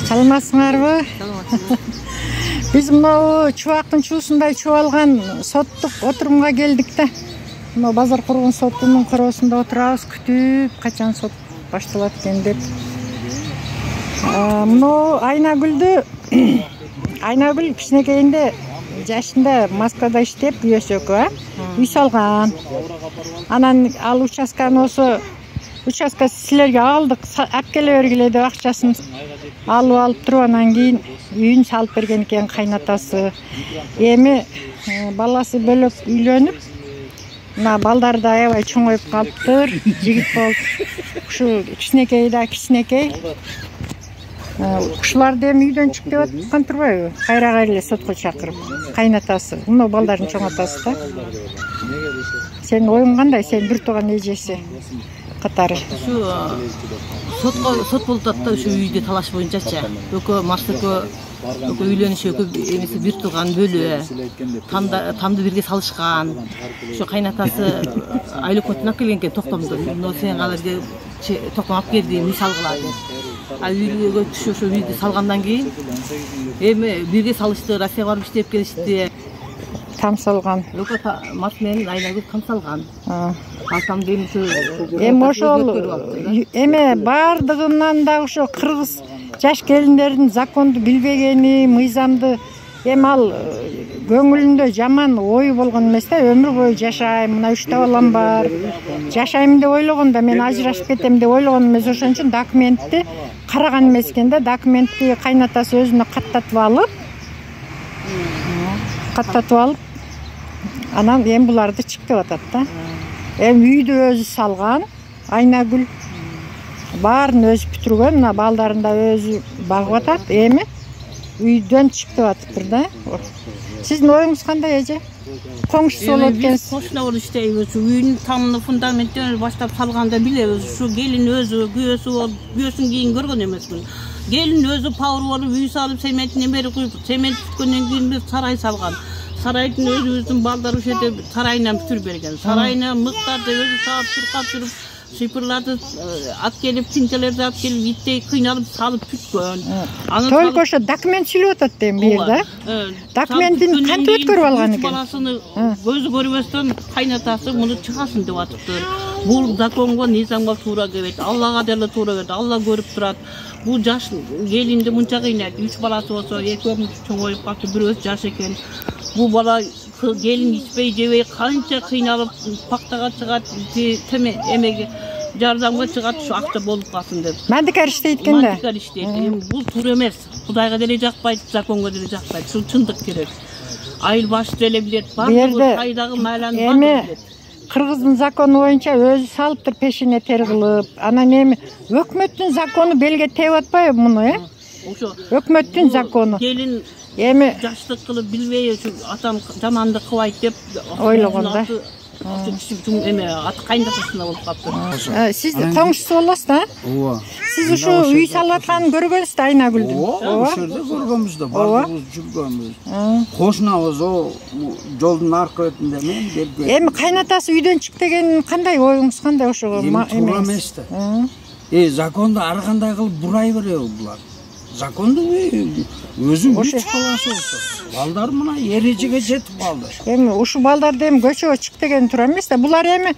Саламатсыңарбы? Биз мынау чубактын чуусундай чубалган соттук отурумга келдик да. Мына базар кургун сотунун короосунда отурабыз, күтүп качан сот башталат экен деп. Мынау Айнагүл кичинекейинде жашында Москвада иштеп, үйөсөкө, үй салган. Анан ал участканы участка силерге алдык, алып келе бергиле деп акчасын алып туруп, анан кийин үйүн салып берген экен кайнатасы. Эми баласы бөлөк үйлөнүп, мына балдары да аябай чоңоюп калыптыр, жигит болуп. Ушу кичинекей да кичинекей. Ушуларды эми үйдөн чык деп аткан турбайбы? Кайра эле сотко чакырып, кайнатасы. Мына балдардын чоң атасы да. Сенин оюң кандай? Сен бир тууган эжеси катары. Ушу сот болуп атат да, ушу үйдө талаш боюнчачы. Экөө Марсыкө үйлөнүшү, эмеси бир тууган бөлүү. Тамды бирге салышкан. Ушу кайнатасы айлык көтүн алып келген экен токтомду. Но сен аларга токтом алып келди, үй салгыла деп. Үйгө түшүп ошо үйдү салгандан кийин эми бирге салышты, Россияга барып иштеп келишти. Там салган. Мас менен Айнагүл там салган. Атамды эми ошол эме бардыгынан да ошо кыргыз жаш келиндердин законду билбегени, мыйзамды эми ал көңүлүндө жаман ою болгон эмес да, өмүр бою жашайм, мына 3 балам бар, жашайм деп ойлогондо, мен ажырашып кетем деп ойлогон эмес, ошон үчүн документти караган эмес экен да. Документти кайнатасы өзүнө каттатып алып, анан эми буларды чык деп атат да. Эми үйдү өзү салган, Айнагүл баарын өзү бүтүргөн, мына балдарын да өзү багып атат. Эми үйдөн чык деп атыптыр да. Сиздин оюңуз кандай, эже? Коңшусу болот экенсиз. Кошуна болуп иштейбиз. Үйдүн тамын фундаменттен баштап салганда билебиз. Ушу келин өзү күйөөсүн кийин көргөн эмесмин. Келин өзү пауыр болуп үй салып, цементин бери куюп, цемент бүткөндөн кийин биз сарай салган. Сарайдын өзүбүздүн балдары ошо жерде сарайынан бүтүрүп берген. Сарайына мыктарды өзү саап, чуркап туруп, шипырларды алып келип, тинчелерди алып келип, иттей кыйналып салып бүткөн. Только ошо документ сүйлөп атат дейм бир да. Документин кантип өткөрүп алган экен? Баласыны көзү көрбөстөн кайнатасы муну чыгасын деп атыптыр. Бул законго, низамга туура келбейт. Аллага деле туура келет. Алла көрүп турат. Бул жаш келинди мынча кыйнайт. 3 баласы болсо, экөөбүз чоңоюп калды, бирөөсү жаш экен. Бул бала келин ичпей жебей канча кыйналып пактага чыгат, эмеге жардамга чыгат, ушу акча болуп калсын деп. Мандикар иштейт экен да. Мандикар иштейт. Эми бул туура эмес. Кудайга деле жакпайт, законго деле жакпайт. Ушул чындык керек. Айыл башы деле билет, бардыгы сайдагы майланы бардыгы билет. Кыргыздын закону боюнча өзү салыптыр, пешине тер кылып. Анан эми өкмөттүн закону белге тееп атпайбы муну, Ошо өкмөттүн закону. Келин эми жаштык кылып билбей, ушу атам жамандык кылбайт деп ойлогон да. Эме аты кайнатасына болуп калыптыр. Сиз коңшусу болосуз да? Ооба. Сиз ушу үй салып атканын көргөнсүз да, Айнагүлдүн? Ооба, ошол жерде көргөнбүз да, бардыгыбыз жүргөнбүз. Кошунабыз жолдун аркы бетинде мен берген. Эми кайнатасы үйдөн чык деген кандай, оюңуз кандай ошого? Туура эмес да. Законду ар кандай кылып бурай береби булар? Законду өзү үч баласы болсо, балдар мына эрежеге жетип калды. Эми ушу балдарды эми көчөгө чык деген туура эмес да. Булар эми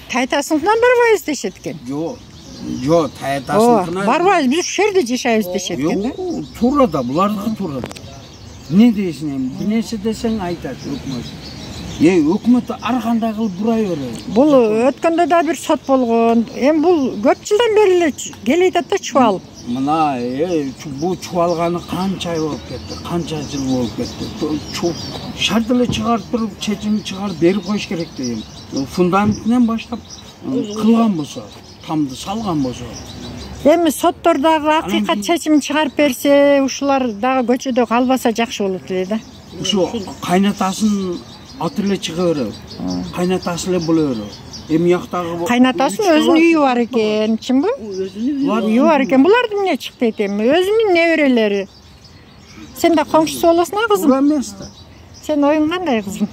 тайтасыныкынан барбайбыз дешет экен. Жок, тайтасыныкынан барбайбыз, биз ушул жерде жашайбыз дешет экен да. Туура да, булардыкы туура да. Не дейсиң эми? Бир нерсе десең айтат өкмөт. Өкмөт ар кандай кылып бурай берет. Бул өткөндө да бир сот болгон. Эми бул көп жылдан бери эле келе жатат да чубалып. Мына бул чубалганы канча ай болуп кетти, канча жыл болуп кетти. Шарт эле чыгарып туруп, чечим чыгарып берип коюш керек дейм. Фундаментинен баштап кылган болсо, тамды салган болсо. Эми соттор дагы акыйкат чечим чыгарып берсе, ушулар дагы көчөдө калбаса жакшы болот эле да. Ушу кайнатасын аты эле чыга берет. Кайнатасы эле боло берет. Эми яктагы кайнатасынын өзүнүн үйү бар экен, чынбы? Үйү бар экен. Буларды эмне чык дейт эми? Өзүнүн неберелери. Сен да коңшусу болосуң а, кызым? Эмес да. Сен оюң кандай, кызым?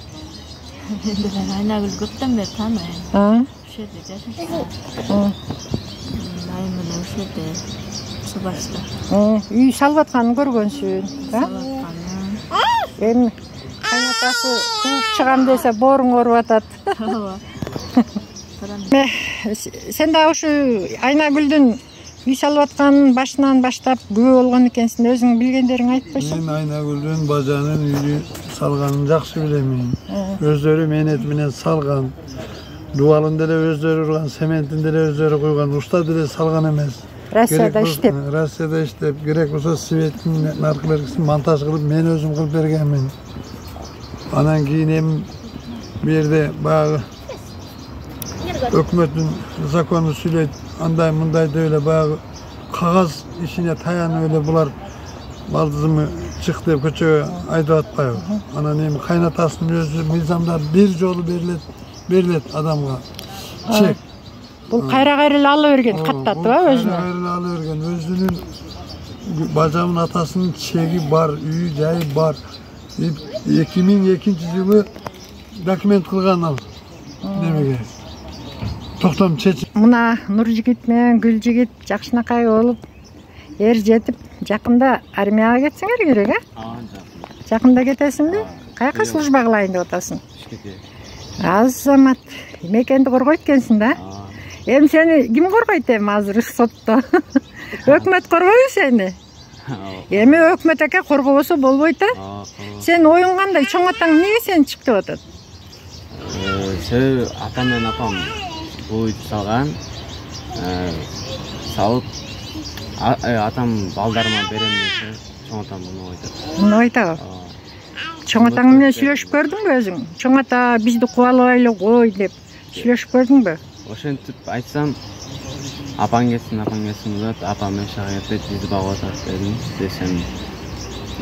Мен Айнагүл көптөн бери тааныйм. Ошол жерде жашашат. Айым менен ошол жерде Ушу башта. Үй салып атканын көргөнсүн, да? Эми кайнатасы кууп чыгам десе бооруң ооруп атат. Сен да ушу Айнагүлдүн үй салып атканын башынан баштап күбө болгон экенсиң, өзүң билгендериң айтып койсоң. Мен Айнагүлдүн бажанын үйү салганын жакшы билем. Өздөрү менет менен салган. Дубалын деле өздөрү урган, сементин деле өздөрү куйган, ушта деле салган эмес. Россияда иштеп. Россияда иштеп, керек болсо светтин наркы бергисин монтаж кылып, мен өзүм кылып бергенмин. Анан кийин эми бу жерде баягы өкмөттүн закону сүйлөйт, андай мындай деп эле баягы кагаз ишине таянып эле булар балдызымы чык деп көчөгө айдап атпайбы. Анан эми кайнатасынын өзү мыйзамдар бир жолу берилет адамга. Чек. Бул кайра эле ала берген, каттатып өзүнө. Кайра эле ала берген, өзүнүн бажамын атасынын чеги бар, үй жайы бар. 2002-жылы документ кылган ал. Немеге? Токтом чечип. Мына Нуржигит менен Гүлжигит жакшынакай болуп, жетип, жакында армияга кетсеңер керек, Жакында кетесиңби? Каяка служба кылайын деп атасың? Азамат, мекенди коргойт экенсиң да? Эми сени ким коргойт эми азыр сотто? Өкмөт коргойбу сени? Эми өкмөт эке коргобосо болбойт да? Сен оюң кандай? Чоң атаң эмнеге сени чык деп атат? Себеби атам менен апам бул үйдү салган. Салып атам балдарыма берем десе, чоң атам муну айтат. Муну айтабы? Чоң атаң менен сүйлөшүп көрдүңбү өзүң? Чоң ата бизди кубалабайлы кой деп сүйлөшүп көрдүңбү? Ошентип айтсам, апаң кетсин деп, апам эшага кетпейт, бизди багып атат десем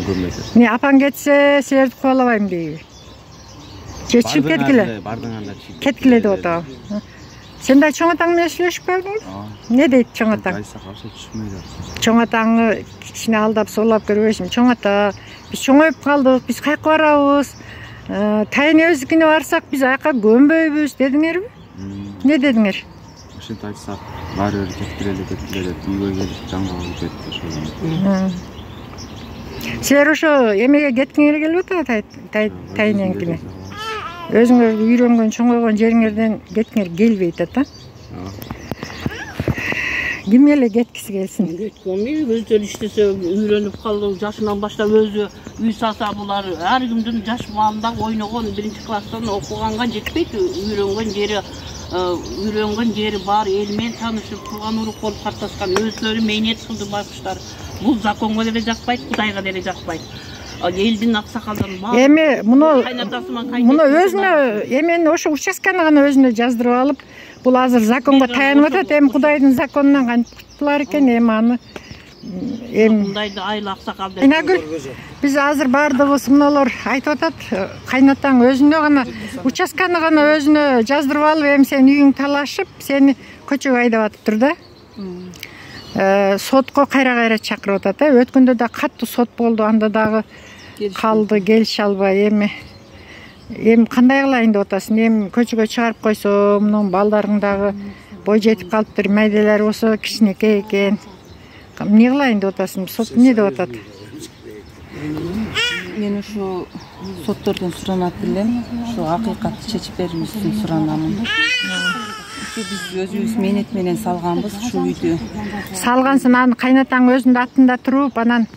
көрмөйт. Не апаң кетсе, силерди кубалабайм дейби? Же чыгып кеткиле? Бардыңанда чыгып кеткиле деп атабы? Сен да чоң атаң менен сүйлөшүп көрдүңбү? Не дейт чоң атаң? Чоң атаңы кичине алдап соолап көрбөйсүңбү? Чоң ата, биз чоңоюп калдык, биз кайка барабыз? Тайнебиздикине барсак биз аяка көнбөйбүз дедиңерби? Не дедиңер? Ошентип айтсак, баары бир кеткиле деп үйгө келип жаңга болуп кетти ошол. Силер ошо эмеге кеткиңер келип атабы тайнеңкине? Өзүңөр үйрөнгөн, чоңойгон жериңерден кеткиңер келбей атат, Ким эле кеткиси келсин? Өздөрү иштесе, үйрөнүп калды, жашынан баштап өзү үй салса булар ар кимдин жаш маалында ойногон, 1-класстан окуганга жетпейт, үйрөнгөн жери бар, элмен таанышып, тууган урук болуп катташкан, өздөрү мээнет кылды байкуштар. Бул законго деле жакпайт, Кудайга деле жакпайт. Элдин аксакалдарын баары. Эми муну өзүнө, эмени ошо участканы гана өзүнө жаздырып алып, бул азыр законго таянып атат, эми Кудайдын законунан кантип кутулар экен, эми аны Мындайды айыл аксакалдар. Айнагүл, биз азыр баардыгыбыз мыналар айтып атат, кайнатаң өзүнө гана участканы гана өзүнө жаздырып алып, эми сен үйүң талашып, сени көчөгө айдап атыптыр да. Сотко кайра чакырып атат. Өткөндө да катуу сот болду, анда дагы калды, келише албай. Эми кандай кылайын деп атасың? Эми көчөгө чыгарып койсо, мунун балдарың дагы бой жетип калыптыр, майделер болсо кичинекей экен. Эмне кылайын деп атасың? Сот эмне деп атат? Мен ушу соттордон суранат элем, ушу акыйкатты чечип берүүсүн суранамын. Биз өзүбүз менет менен салганбыз ушу үйдү. Салгансың, аны кайнатаң өзүнүн атында туруп, анан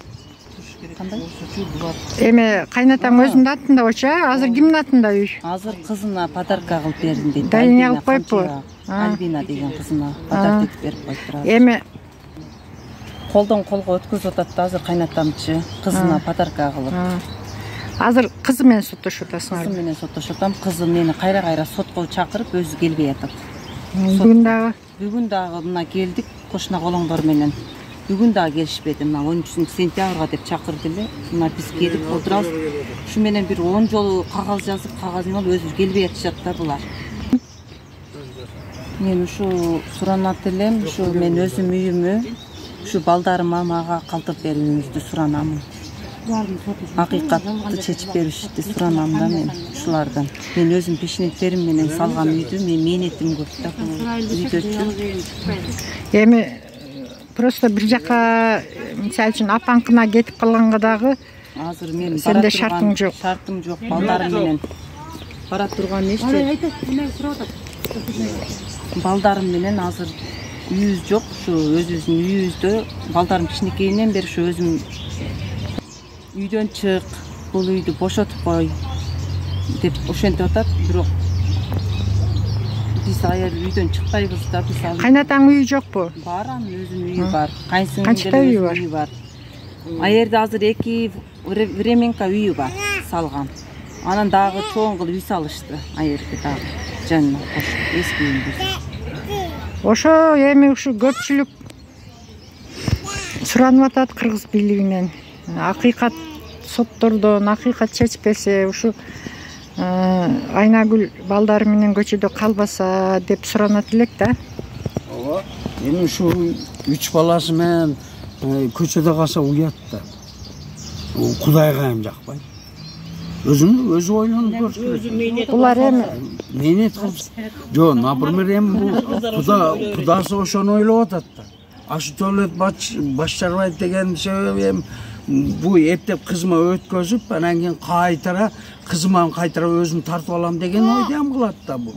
эми кайнатаң өзүнүн атында болчу, азыр кимдин атында үй? Азыр кызына подарка кылып бердим дейт. Эмне кылып коюппу? Альбина деген кызына подарка этип берип коюптур. Эми колдон колго өткөзүп атат да азыр кайнатамчы, кызына подарка кылып. Азыр кызы менен соттошуп атасыңар? Кызы менен соттошуп атам. Кызы мени кайра сотко чакырып, өзү келбей атат. Бүгүн дагы мына келдик кошуна колоңдор менен. Бүгүн дагы келишпеди. Мына 13-сентябрга деп чакырды эле. Мына биз келип отурабыз. Ушу менен бир 10 жолу кагаз жазып, кагазын алып өзү келбей атышат да булар. Мен ушу суранат элем, ушу мен өзүм үйүмө, ушу балдарыма мага калтырып берүүңүздү суранамын. Акыйкатты чечип беришти суранам да мен ушулардан. Мен өзүм пешенеттерим менен салган үйдү, мен менетим көп да бул үйдөчү. Эми просто бир жака мисалы үчүн апаңкына кетип калганга дагы азыр мен сенде шартың жок. Шартым жок. Балдарым менен бара турган нече. Балдарым менен азыр үйүбүз жок. Ушу өзүбүздүн үйүбүздө балдарым кичинекейинен бери ушу өзүм үйдөн чык, бул үйдү бошотуп кой деп ошентип атат. Бирок биз аяр үйдөн чыкпайбыз да, биз ал Кайнатаң үйү жокпу? бар, анын өзүнүн үйү бар. Кайсынын Канча үйү бар? Аерде азыр 2 временка үйү бар салган. Анан дагы чоң кылып үй салышты. Аерде дагы жанына кошуп эски үйүндү. Ошо эми ушу көпчүлүк суранып атат кыргыз бийлигинен. Акыйкат соттордон акыйкат чечпесе ушу Айнагүл балдары менен көчөдө калбаса деп суранат элек да. Ооба. Эми ушу 3 баласы менен көчөдө калса уят да. Кудайга эми жакпайт. Өзү ойлонуп көрүш керек. Булар эми Мени кылып. Жо, например, эми кудасы ошону ойлоп атат да. Ашы төлөт башчарбайт деген себеби эми бу эптеп кызыма өткөзүп, анан кийин кайтара кызыман кайтара өзүм тартып алам деген ойду ham кылат да бу.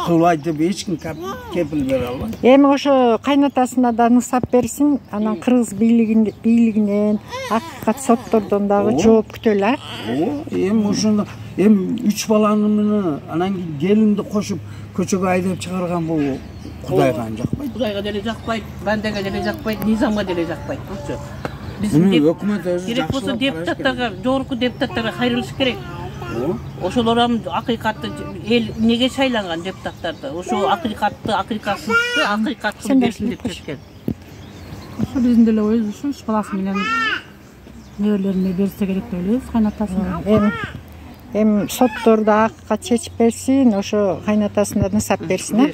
Кылбайт деп эч ким кепил бере албайт. эми ошо кайнатасына да нысап берсин, анан кыргыз бийлигинен акыйкат соттордон дагы жооп күтөлү. Ооба, эми ошондо эми 3 баланы менен анан кийин келинди кошуп көчөгө айдап чыгарган бул Кудайга жакпайт. Кудайга деле жакпайт, бандага деле жакпайт, низамга деле жакпайт. Болчу. Муну өкмөт өзү керек болсо депутаттарга, жогорку депутаттарга кайрылыш керек. Ошолор акыйкатты эл неге шайланган депутаттарды? Ошо акыйкатты берсин деп чечкен. Ошо биздин деле оюбуз ушу 3 баласы менен неберелерине берсе керек деп ойлойбуз, кайнатасына. Эми соттордо акыйкат чечип берсин, ошо кайнатасына нысап берсин.